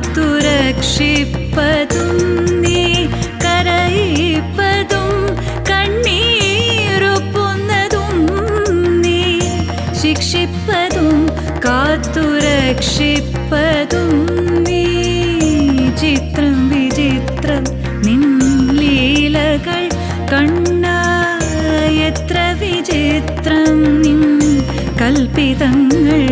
കാത്തുരക്ഷിപ്പതും നീ കരയിപ്പതും കണ്ണീരൊപ്പുന്നതും നീ ശിക്ഷിപ്പതും കാത്തുരക്ഷിപ്പതും നീ ചിത്രം വിചിത്രം നിൻ ലീലകൾ കണ്ണാ എത്ര വിചിത്രം നിൻ കൽപ്പിതങ്ങൾ